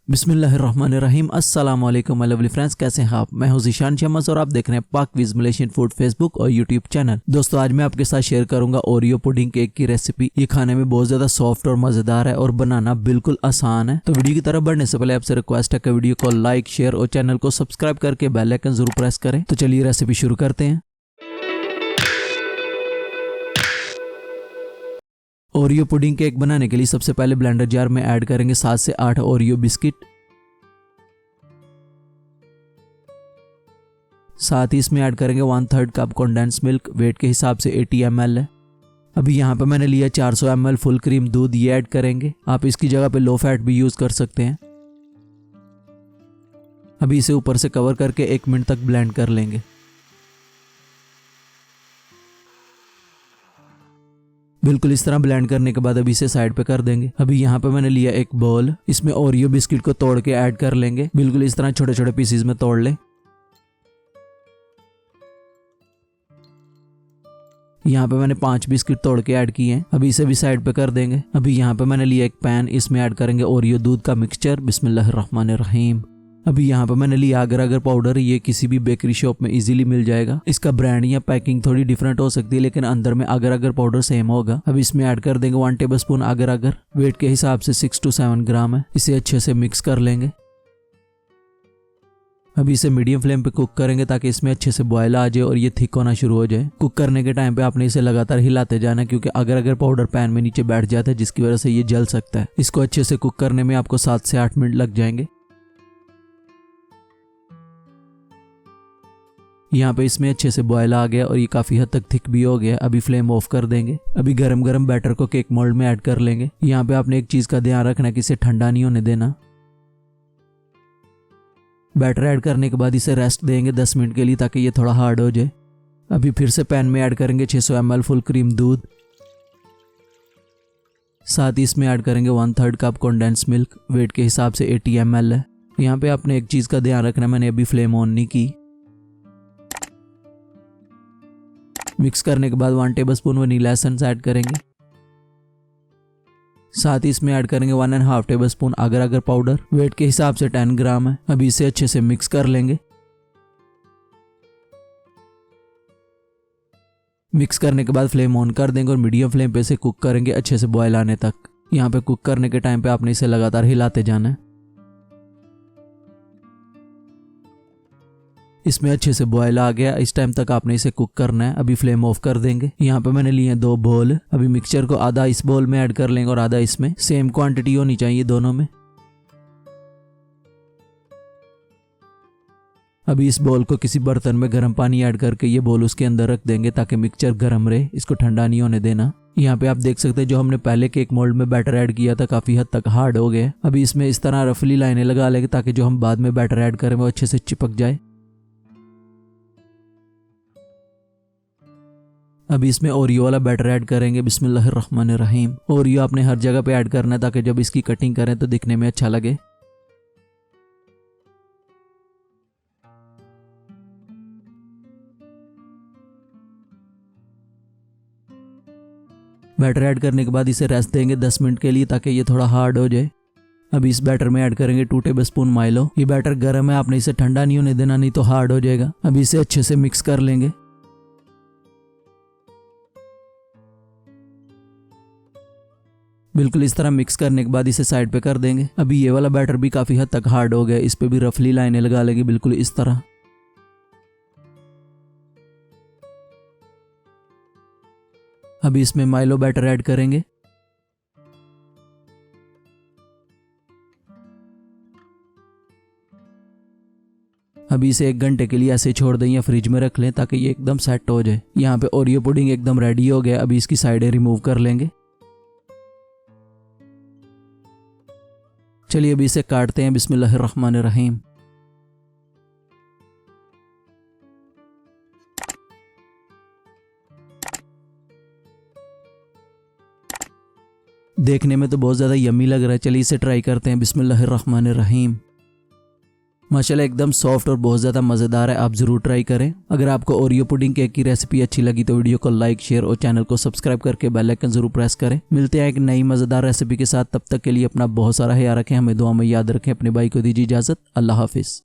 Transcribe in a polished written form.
बिस्मिल्लाहिर्रहमानिर्रहीम। अस्सलाम वालेकुम माय लवली फ्रेंड्स, कैसे हैं आप? मैं हूं ज़ीशान शमस और आप देख रहे हैं पाक विज़ मलेशियन फूड फेसबुक और यूट्यूब चैनल। दोस्तों, आज मैं आपके साथ शेयर करूंगा ओरियो पुडिंग केक की रेसिपी। ये खाने में बहुत ज़्यादा सॉफ्ट और मज़ेदार है और बनाना बिल्कुल आसान है। तो वीडियो की तरफ बढ़ने से पहले आपसे रिक्वेस्ट है कि वीडियो को लाइक, शेयर और चैनल को सब्सक्राइब करके बेल आइकन जरूर प्रेस करें। तो चलिए रेसिपी शुरू करते हैं। ओरियो पुडिंग केक बनाने के लिए सबसे पहले ब्लेंडर जार में ऐड करेंगे 7 से 8 ओरियो बिस्किट। साथ ही इसमें ऐड करेंगे 1/3 कप कंडेंस मिल्क, वेट के हिसाब से 80 ml है। अभी यहाँ पे मैंने लिया 400 ml फुल क्रीम दूध, ये ऐड करेंगे। आप इसकी जगह पे लो फैट भी यूज कर सकते हैं। अभी इसे ऊपर से कवर करके 1 मिनट तक ब्लेंड कर लेंगे। बिल्कुल इस तरह ब्लेंड करने के बाद अभी इसे साइड पे कर देंगे। अभी यहाँ पे मैंने लिया एक बोल, इसमें ओरियो बिस्किट को तोड़ के ऐड कर लेंगे। बिल्कुल इस तरह छोटे छोटे पीसेस में तोड़ लें। यहाँ पे मैंने 5 बिस्किट तोड़ के ऐड किए हैं। अभी इसे भी साइड पे कर देंगे। अभी यहाँ पे मैंने लिया एक पैन, इसमें ऐड करेंगे ओरियो दूध का मिक्सचर। बिस्मिल्लाहिर्रहमानिर्रहीम। अभी यहाँ पे मैंने लिया अगर अगर पाउडर, ये किसी भी बेकरी शॉप में इजीली मिल जाएगा। इसका ब्रांड या पैकिंग थोड़ी डिफरेंट हो सकती है, लेकिन अंदर में अगर अगर पाउडर सेम होगा। अब इसमें ऐड कर देंगे 1 टेबलस्पून अगर अगर, वेट के हिसाब से 6 to 7 ग्राम है। इसे अच्छे से मिक्स कर लेंगे। अभी इसे मीडियम फ्लेम पे कुक करेंगे ताकि इसमें अच्छे से बॉयल आ जाए और ये थिक होना शुरू हो जाए। कुक करने के टाइम पे आपने इसे लगातार हिलाते जाना है, क्योंकि अगर अगर पाउडर पैन में नीचे बैठ जाता है, जिसकी वजह से ये जल सकता है। इसको अच्छे से कुक करने में आपको 7 से 8 मिनट लग जाएंगे। यहाँ पे इसमें अच्छे से बॉयल आ गया और ये काफी हद तक थिक भी हो गया। अभी फ्लेम ऑफ कर देंगे। अभी गरम गरम बैटर को केक मोल्ड में ऐड कर लेंगे। यहाँ पे आपने एक चीज का ध्यान रखना है कि इसे ठंडा नहीं होने देना। बैटर ऐड करने के बाद इसे रेस्ट देंगे 10 मिनट के लिए, ताकि ये थोड़ा हार्ड हो जाए। अभी फिर से पैन में ऐड करेंगे 600 ml फुल क्रीम दूध। साथ ही इसमें ऐड करेंगे 1/3 कप कंडेंस मिल्क, वेट के हिसाब से 80 ml है। यहाँ पे आपने एक चीज का ध्यान रखना है, मैंने अभी फ्लेम ऑन नहीं की। मिक्स करने के बाद 1 टेबलस्पून वनीला एसेंस ऐड करेंगे। साथ ही इसमें ऐड करेंगे 1.5 टेबलस्पून अगर अगर पाउडर, वेट के हिसाब से 10 ग्राम है। अभी इसे अच्छे से मिक्स कर लेंगे। मिक्स करने के बाद फ्लेम ऑन कर देंगे और मीडियम फ्लेम पे इसे कुक करेंगे अच्छे से बॉयल आने तक। यहाँ पे कुक करने के टाइम पे आपने इसे लगातार हिलाते जाना है। इसमें अच्छे से बॉयल आ गया। इस टाइम तक आपने इसे कुक करना है। अभी फ्लेम ऑफ कर देंगे। यहाँ पे मैंने लिए 2 बोल। अभी मिक्सचर को आधा इस बोल में ऐड कर लेंगे और आधा इसमें। सेम क्वांटिटी होनी चाहिए दोनों में। अभी इस बोल को किसी बर्तन में गर्म पानी ऐड करके ये बोल उसके अंदर रख देंगे, ताकि मिक्सचर गर्म रहे। इसको ठंडा नहीं होने देना। यहाँ पे आप देख सकते हैं जो हमने पहले केक मोल्ड में बैटर ऐड किया था काफी हद तक हार्ड हो गया। अभी इसमें इस तरह रफली लाइनें लगा लेंगे, ताकि जो हम बाद में बैटर ऐड करें वो अच्छे से चिपक जाए। अभी इसमें ओरियो वाला बैटर ऐड करेंगे। बिस्मिल्लाहिर्रहमानिर्रहीम। ओरियो आपने हर जगह पे ऐड करना है, ताकि जब इसकी कटिंग करें तो दिखने में अच्छा लगे। बैटर ऐड करने के बाद इसे रेस्ट देंगे 10 मिनट के लिए, ताकि ये थोड़ा हार्ड हो जाए। अभी इस बैटर में ऐड करेंगे 2 टेबलस्पून माइलो। ये बैटर गर्म है, आपने इसे ठंडा नहीं होने देना, नहीं तो हार्ड हो जाएगा। अभी इसे अच्छे से मिक्स कर लेंगे। बिल्कुल इस तरह मिक्स करने के बाद इसे साइड पे कर देंगे। अभी ये वाला बैटर भी काफी हद तक हार्ड हो गया। इस पे भी रफली लाइनें लगा लेंगे, बिल्कुल इस तरह। अभी इसमें माइलो बैटर ऐड करेंगे। अभी इसे 1 घंटे के लिए ऐसे छोड़ दें या फ्रिज में रख लें, ताकि ये एकदम सेट हो जाए। यहाँ पे ओरियो पुडिंग एकदम रेडी हो गया। अभी इसकी साइडें रिमूव कर लेंगे। चलिए अभी इसे काटते हैं। बिस्मिल्लाहिर्रहमानिर्रहीम। देखने में तो बहुत ज़्यादा यम्मी लग रहा है। चलिए इसे ट्राई करते हैं। बिस्मिल्लाहिर्रहमानिर्रहीम। माशाल्लाह एकदम सॉफ्ट और बहुत ज़्यादा मज़ेदार है, आप ज़रूर ट्राई करें। अगर आपको ओरियो पुडिंग केक की रेसिपी अच्छी लगी तो वीडियो को लाइक, शेयर और चैनल को सब्सक्राइब करके बेल आइकन ज़रूर प्रेस करें। मिलते हैं एक नई मज़ेदार रेसिपी के साथ, तब तक के लिए अपना बहुत सारा ख्याल रखें, हमें दुआ में याद रखें। अपने भाई को दीजिए इजाज़त। अल्लाह हाफिज़।